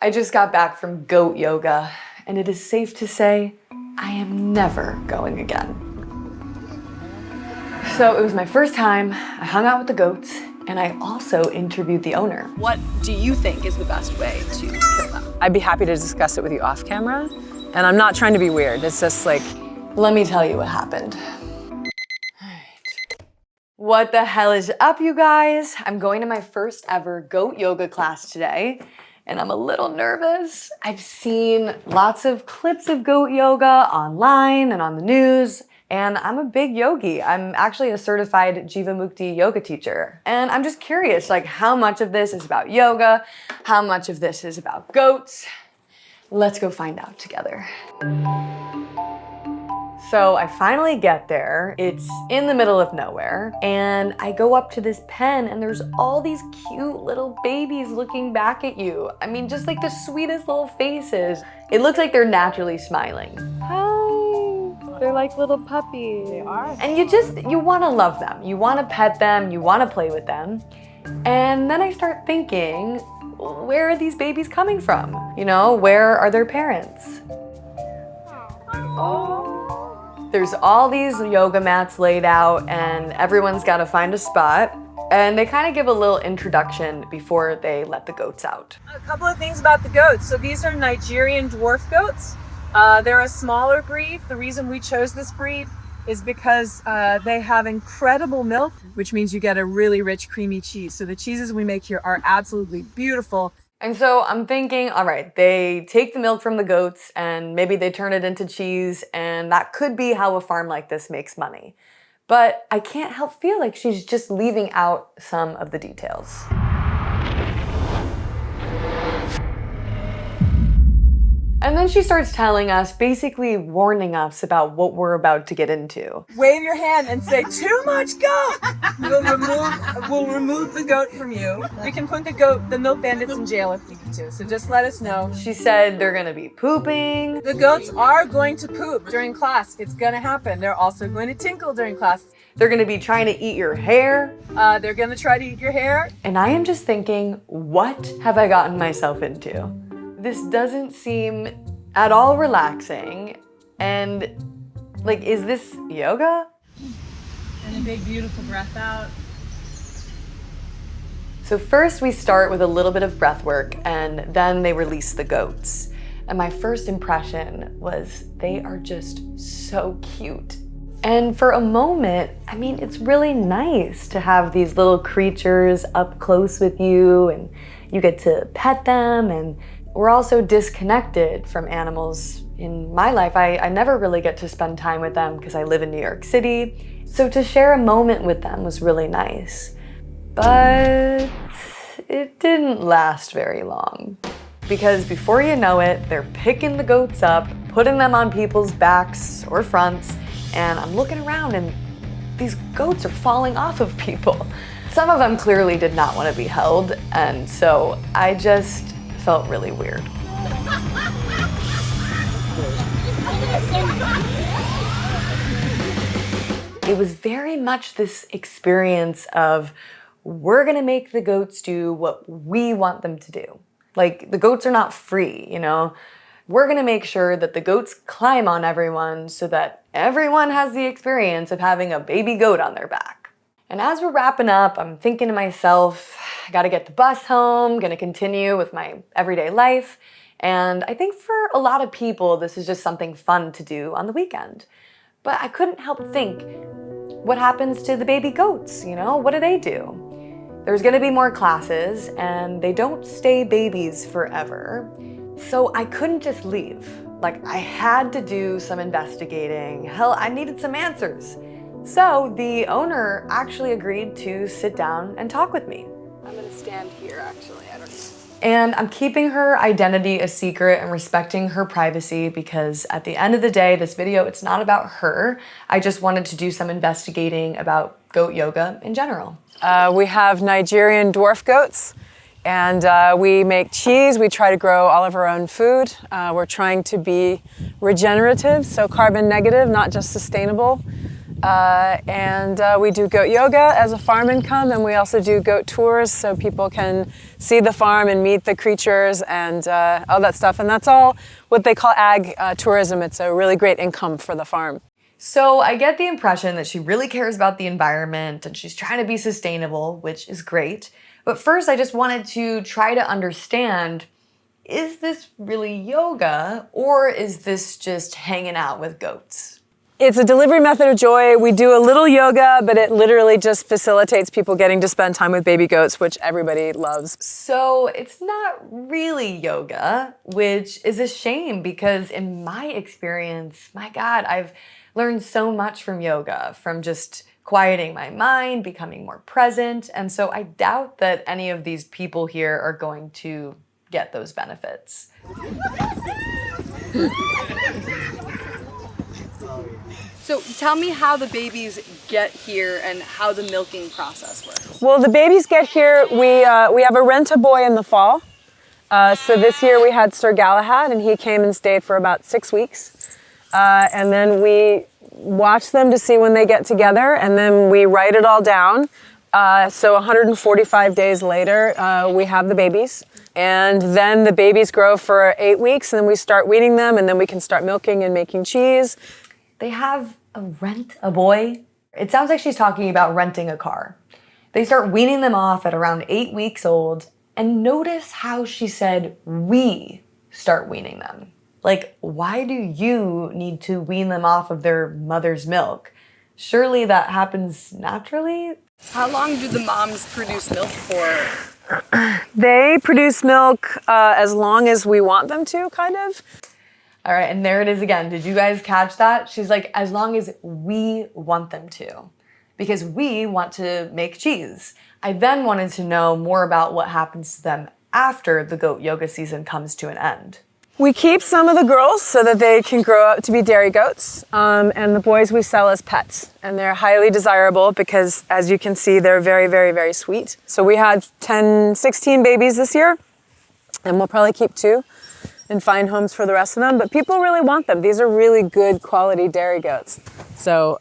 I just got back from goat yoga, and it is safe to say I am never going again. So it was my first time. I hung out with the goats, and I also interviewed the owner. What do you think is the best way to kill them? I'd be happy to discuss it with you off camera, and I'm not trying to be weird. It's just like, let me tell you what happened. What the hell is up, you guys? I'm going to my first ever goat yoga class today, and I'm a little nervous. I've seen lots of clips of goat yoga online and on the news, and I'm a big yogi. I'm actually a certified Jivamukti yoga teacher. And I'm just curious, like, how much of this is about yoga? How much of this is about goats? Let's go find out together. So I finally get there. It's in the middle of nowhere, and I go up to this pen, and there's all these cute little babies looking back at you. I mean, just like the sweetest little faces. It looks like they're naturally smiling. Hi, they're like little puppies. They are. And you wanna love them. You wanna pet them, you wanna play with them. And then I start thinking, where are these babies coming from? You know, where are their parents? Oh. There's all these yoga mats laid out, and everyone's got to find a spot. And they kind of give a little introduction before they let the goats out. a couple of things about the goats. So these are Nigerian dwarf goats. They're a smaller breed. The reason we chose this breed is because they have incredible milk, which means you get a really rich, creamy cheese. So the cheeses we make here are absolutely beautiful. And so I'm thinking, all right, they take the milk from the goats and maybe they turn it into cheese, and that could be how a farm like this makes money. But I can't help feel like she's just leaving out some of the details. And then she starts telling us, basically warning us about what we're about to get into. Wave your hand and say, too much goat! We'll remove the goat from you. We can put the milk bandits in jail if we need to, so just let us know. She said they're gonna be pooping. The goats are going to poop during class. It's gonna happen. They're also going to tinkle during class. They're gonna be trying to eat your hair. They're gonna try to eat your hair. And I am just thinking, what have I gotten myself into? This doesn't seem at all relaxing. And like, is this yoga? And a big, beautiful breath out. So first we start with a little bit of breath work, and then they release the goats. And my first impression was they are just so cute. And for a moment, I mean, it's really nice to have these little creatures up close with you, and you get to pet them, and we're also disconnected from animals. In my life, I never really get to spend time with them because I live in New York City. So to share a moment with them was really nice. But it didn't last very long. Because before you know it, they're picking the goats up, putting them on people's backs or fronts, and I'm looking around and these goats are falling off of people. Some of them clearly did not want to be held, and so I just felt really weird. It was very much this experience of, we're gonna make the goats do what we want them to do. Like, the goats are not free, you know? We're gonna make sure that the goats climb on everyone so that everyone has the experience of having a baby goat on their back. And as we're wrapping up, I'm thinking to myself, I gotta get the bus home, gonna continue with my everyday life. And I think for a lot of people, this is just something fun to do on the weekend. But I couldn't help think, what happens to the baby goats, you know? What do they do? There's gonna be more classes, and they don't stay babies forever. So I couldn't just leave. Like, I had to do some investigating. Hell, I needed some answers. So the owner actually agreed to sit down and talk with me. I'm gonna stand here, actually. I don't know. And I'm keeping her identity a secret and respecting her privacy because at the end of the day, this video, it's not about her. I just wanted to do some investigating about goat yoga in general. We have Nigerian dwarf goats, and we make cheese. We try to grow all of our own food. We're trying to be regenerative, so carbon negative, not just sustainable. And we do goat yoga as a farm income, and we also do goat tours so people can see the farm and meet the creatures and all that stuff. And that's all what they call ag tourism. It's a really great income for the farm. So I get the impression that she really cares about the environment and she's trying to be sustainable, which is great. But first, I just wanted to try to understand, is this really yoga or is this just hanging out with goats? It's a delivery method of joy. We do a little yoga, but it literally just facilitates people getting to spend time with baby goats, which everybody loves. So it's not really yoga, which is a shame because in my experience, my God, I've learned so much from yoga, from just quieting my mind, becoming more present. And so I doubt that any of these people here are going to get those benefits. So tell me how the babies get here and how the milking process works. Well, the babies get here, we have a rent-a-boy in the fall. So this year we had Sir Galahad, and he came and stayed for about 6 weeks. And then we watch them to see when they get together, and then we write it all down. So 145 days later, we have the babies. And then the babies grow for 8 weeks, and then we start weaning them, and then we can start milking and making cheese. They have a rent-a-boy? It sounds like she's talking about renting a car. They start weaning them off at around 8 weeks old, and notice how she said we start weaning them. Like, why do you need to wean them off of their mother's milk? Surely that happens naturally? How long do the moms produce milk for? They produce milk as long as we want them to, kind of. All right, and there it is again. Did you guys catch that? She's like, as long as we want them to, because we want to make cheese. I then wanted to know more about what happens to them after the goat yoga season comes to an end. We keep some of the girls so that they can grow up to be dairy goats, and the boys we sell as pets. And they're highly desirable because, as you can see, they're very, very, very sweet. So we had 16 babies this year, and we'll probably keep 2 and find homes for the rest of them. But people really want them. These are really good quality dairy goats. So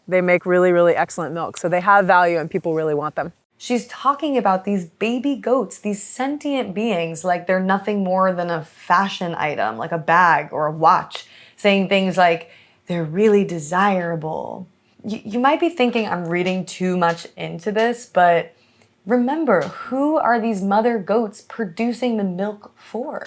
they make really, really excellent milk. So they have value and people really want them. She's talking about these baby goats, these sentient beings, like they're nothing more than a fashion item, like a bag or a watch, saying things like, they're really desirable. You might be thinking I'm reading too much into this, but remember, who are these mother goats producing the milk for?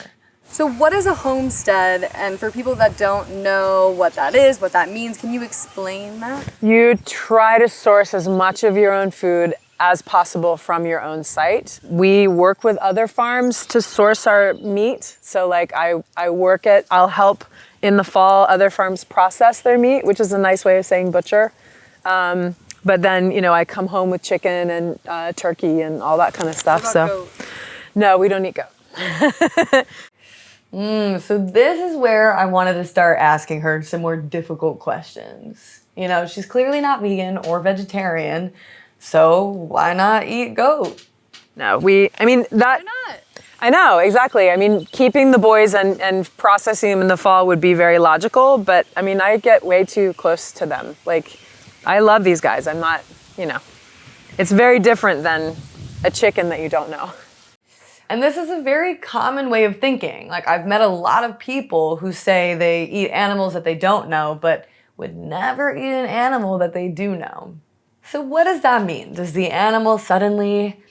So what is a homestead? And for people that don't know what that is, what that means, can you explain that? You try to source as much of your own food as possible from your own site. We work with other farms to source our meat. So like I'll help in the fall other farms process their meat, which is a nice way of saying butcher. But then, I come home with chicken and turkey and all that kind of stuff. What about goat? No, we don't eat goat. So this is where I wanted to start asking her some more difficult questions. She's clearly not vegan or vegetarian, so why not eat goat? No, why not? I know, exactly. Keeping the boys and processing them in the fall would be very logical, but I get way too close to them. Like, I love these guys. I'm not, it's very different than a chicken that you don't know. And this is a very common way of thinking. Like, I've met a lot of people who say they eat animals that they don't know, but would never eat an animal that they do know. So what does that mean? Does the animal suddenly,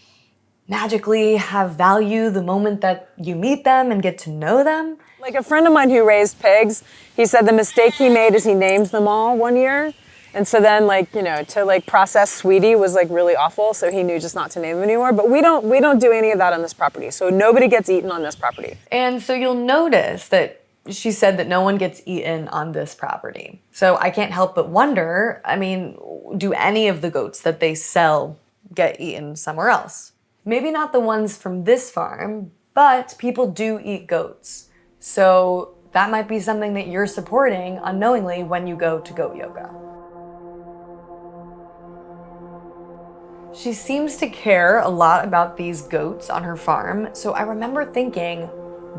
magically have value the moment that you meet them and get to know them? Like a friend of mine who raised pigs, he said the mistake he made is he named them all one year. And so then to process Sweetie was really awful. So he knew just not to name them anymore. But we don't do any of that on this property. So nobody gets eaten on this property. And so you'll notice that she said that no one gets eaten on this property. So I can't help but wonder, do any of the goats that they sell get eaten somewhere else? Maybe not the ones from this farm, but people do eat goats. So that might be something that you're supporting unknowingly when you go to goat yoga. She seems to care a lot about these goats on her farm, so I remember thinking,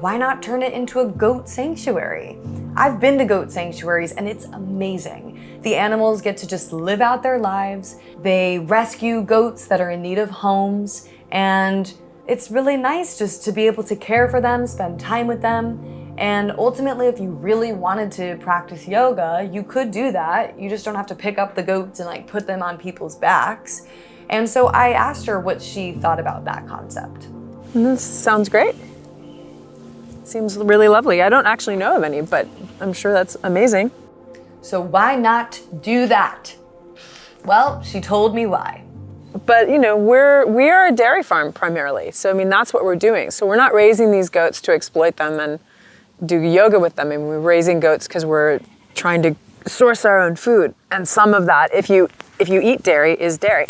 why not turn it into a goat sanctuary? I've been to goat sanctuaries and it's amazing. The animals get to just live out their lives. They rescue goats that are in need of homes, and it's really nice just to be able to care for them, spend time with them. And ultimately, if you really wanted to practice yoga, you could do that. You just don't have to pick up the goats and like put them on people's backs. And so I asked her what she thought about that concept. This sounds great. Seems really lovely. I don't actually know of any, but I'm sure that's amazing. So why not do that? Well, she told me why. But you know, we are a dairy farm primarily. So I mean, that's what we're doing. So we're not raising these goats to exploit them and do yoga with them. I mean, we're raising goats because we're trying to source our own food. And some of that, if you eat dairy, is dairy.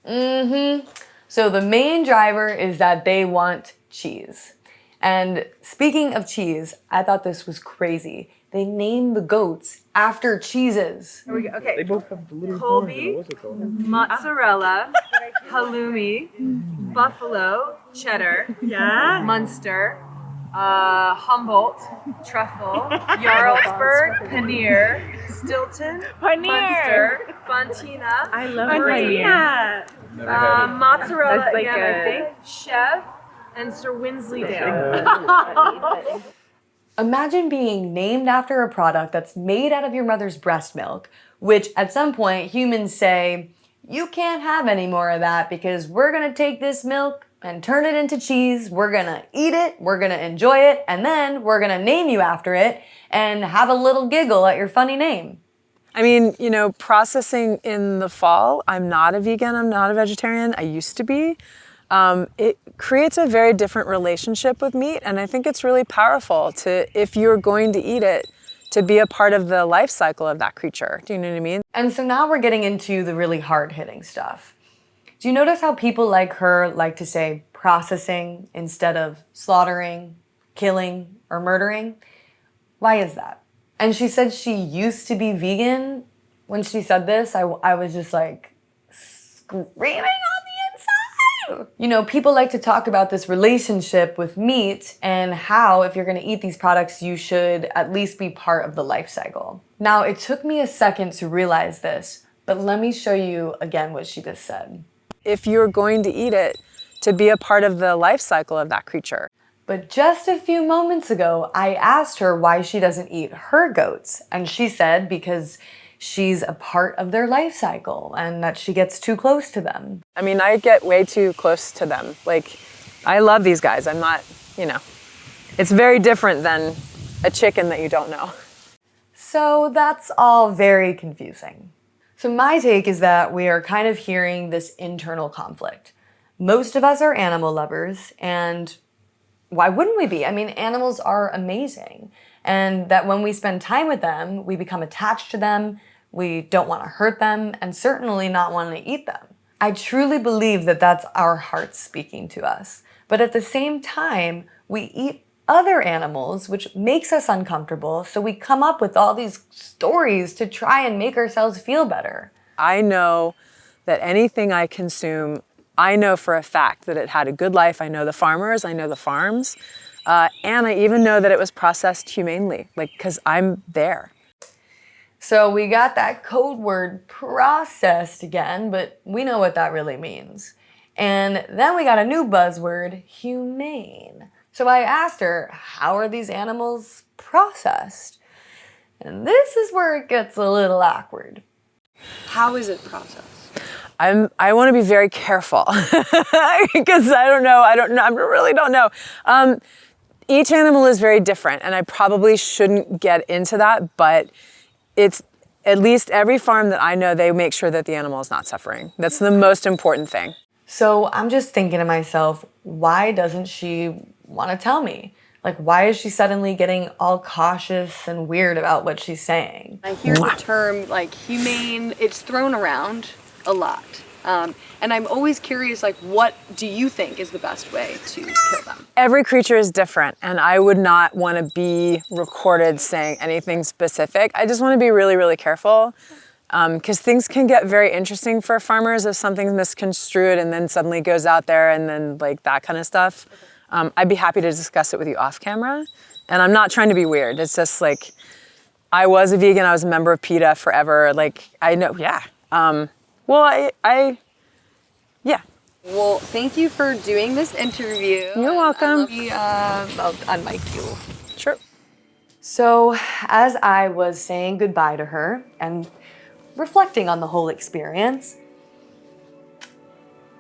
So the main driver is that they want cheese. And speaking of cheese, I thought this was crazy. They named the goats after cheeses. Here we go. Okay. They both have the little Colby, what's it called? mozzarella, halloumi, buffalo, cheddar, Munster, Humboldt, truffle, Jarlsberg, paneer, Stilton, Munster, Fontina. I love Fontina. Mozzarella again, I think. Chev and Sir Winsleydale. Imagine being named after a product that's made out of your mother's breast milk, which at some point humans say, you can't have any more of that because we're gonna take this milk and turn it into cheese, we're gonna eat it, we're gonna enjoy it, and then we're gonna name you after it and have a little giggle at your funny name. I mean, you know, processing in the fall, I'm not a vegan, I'm not a vegetarian, I used to be. It creates a very different relationship with meat, and I think it's really powerful to, if you're going to eat it, to be a part of the life cycle of that creature. Do you know what I mean? And so now we're getting into the really hard-hitting stuff. Do you notice how people like her like to say processing instead of slaughtering, killing, or murdering? Why is that? And she said she used to be vegan. When she said this, I was just like screaming on the inside. You know, people like to talk about this relationship with meat and how if you're gonna eat these products, you should at least be part of the life cycle. Now, it took me a second to realize this, but let me show you again what she just said. If you're going to eat it, to be a part of the life cycle of that creature. But just a few moments ago, I asked her why she doesn't eat her goats, and she said because she's a part of their life cycle and that she gets too close to them. I mean, I get way too close to them. Like, I love these guys. I'm not, you know, it's very different than a chicken that you don't know. So that's all very confusing. So my take is that we are kind of hearing this internal conflict. Most of us are animal lovers, and why wouldn't we be? I mean, animals are amazing. And that when we spend time with them, we become attached to them, we don't want to hurt them, and certainly not want to eat them. I truly believe that that's our hearts speaking to us. But at the same time, we eat other animals, which makes us uncomfortable, so we come up with all these stories to try and make ourselves feel better. I know that anything I consume, I know for a fact that it had a good life. I know the farmers, I know the farms, and I even know that it was processed humanely, like, because I'm there. So we got that code word processed again, but we know what that really means. And then we got a new buzzword, humane. So I asked her, how are these animals processed? And this is where it gets a little awkward. How is it processed? I want to be very careful because I really don't know. Each animal is very different, and I probably shouldn't get into that, but it's at least every farm that I know, they make sure that the animal is not suffering. That's the most important thing. So I'm just thinking to myself, why doesn't she want to tell me? Like, why is she suddenly getting all cautious and weird about what she's saying? I hear the term like humane, it's thrown around a lot. And I'm always curious, like, what do you think is the best way to kill them? Every creature is different, and I would not want to be recorded saying anything specific. I just want to be really, really careful because things can get very interesting for farmers if something's misconstrued and then suddenly goes out there and then like that kind of stuff. I'd be happy to discuss it with you off camera. And I'm not trying to be weird. It's just like, I was a vegan. I was a member of PETA forever. Like, I know, yeah. Well, yeah. Well, thank you for doing this interview. You're welcome. I'll unmic you. Sure. So, as I was saying goodbye to her and reflecting on the whole experience,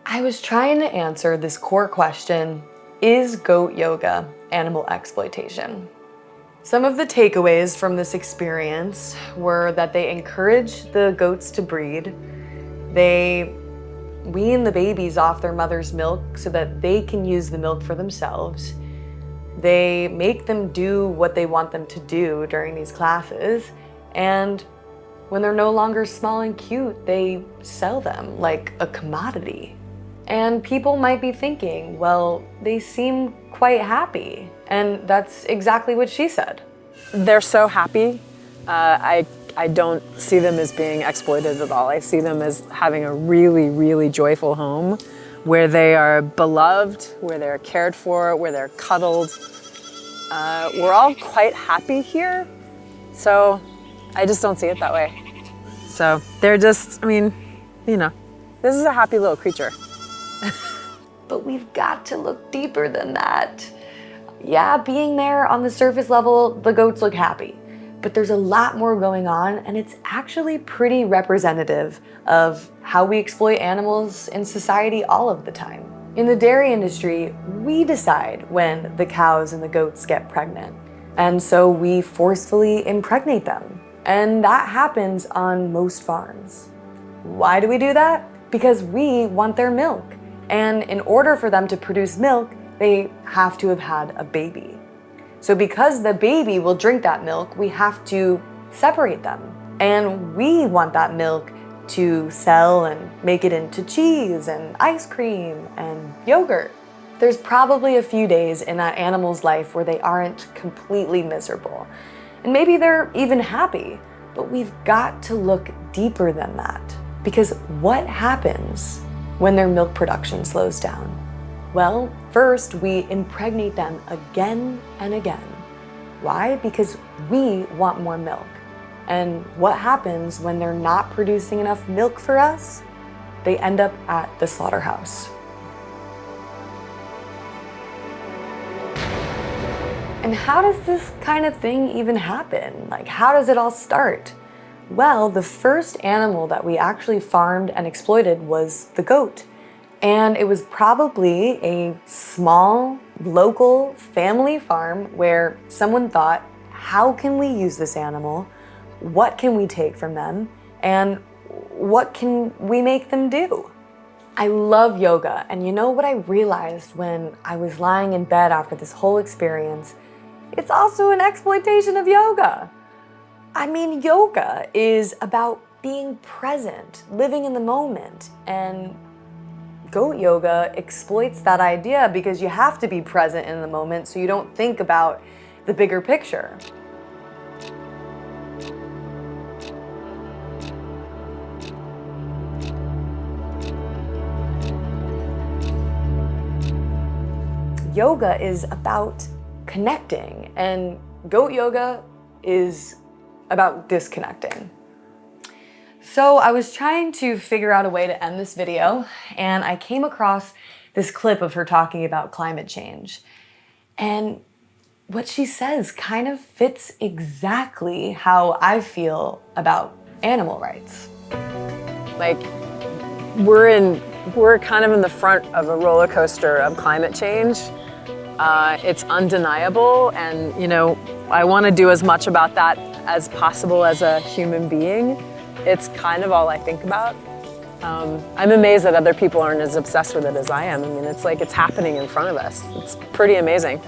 I was trying to answer this core question: is goat yoga animal exploitation? Some of the takeaways from this experience were that they encourage the goats to breed, they wean the babies off their mother's milk so that they can use the milk for themselves, they make them do what they want them to do during these classes, and when they're no longer small and cute, they sell them like a commodity. And people might be thinking, well, they seem quite happy. And that's exactly what she said. They're so happy. I don't see them as being exploited at all. I see them as having a really, really joyful home where they are beloved, where they're cared for, where they're cuddled. We're all quite happy here. So I just don't see it that way. So they're just, I mean, you know, this is a happy little creature. But we've got to look deeper than that. Yeah, being there on the surface level, the goats look happy, but there's a lot more going on, and it's actually pretty representative of how we exploit animals in society all of the time. In the dairy industry, we decide when the cows and the goats get pregnant, and so we forcefully impregnate them. And that happens on most farms. Why do we do that? Because we want their milk. And in order for them to produce milk, they have to have had a baby. So because the baby will drink that milk, we have to separate them. And we want that milk to sell and make it into cheese and ice cream and yogurt. There's probably a few days in that animal's life where they aren't completely miserable. And maybe they're even happy, but we've got to look deeper than that. Because what happens when their milk production slows down? Well, first we impregnate them again and again. Why? Because we want more milk. And what happens when they're not producing enough milk for us? They end up at the slaughterhouse. And how does this kind of thing even happen? Like, how does it all start? Well, the first animal that we actually farmed and exploited was the goat. And it was probably a small, local family farm where someone thought, how can we use this animal? What can we take from them? And what can we make them do? I love yoga. And you know what I realized when I was lying in bed after this whole experience? It's also an exploitation of yoga. I mean, yoga is about being present, living in the moment, and goat yoga exploits that idea because you have to be present in the moment so you don't think about the bigger picture. Yoga is about connecting, and goat yoga is about disconnecting. So I was trying to figure out a way to end this video, and I came across this clip of her talking about climate change. And what she says kind of fits exactly how I feel about animal rights. Like, we're kind of in the front of a roller coaster of climate change. It's undeniable, and you know, I want to do as much about that as possible as a human being. It's kind of all I think about. I'm amazed that other people aren't as obsessed with it as I am. I mean, it's like it's happening in front of us. It's pretty amazing.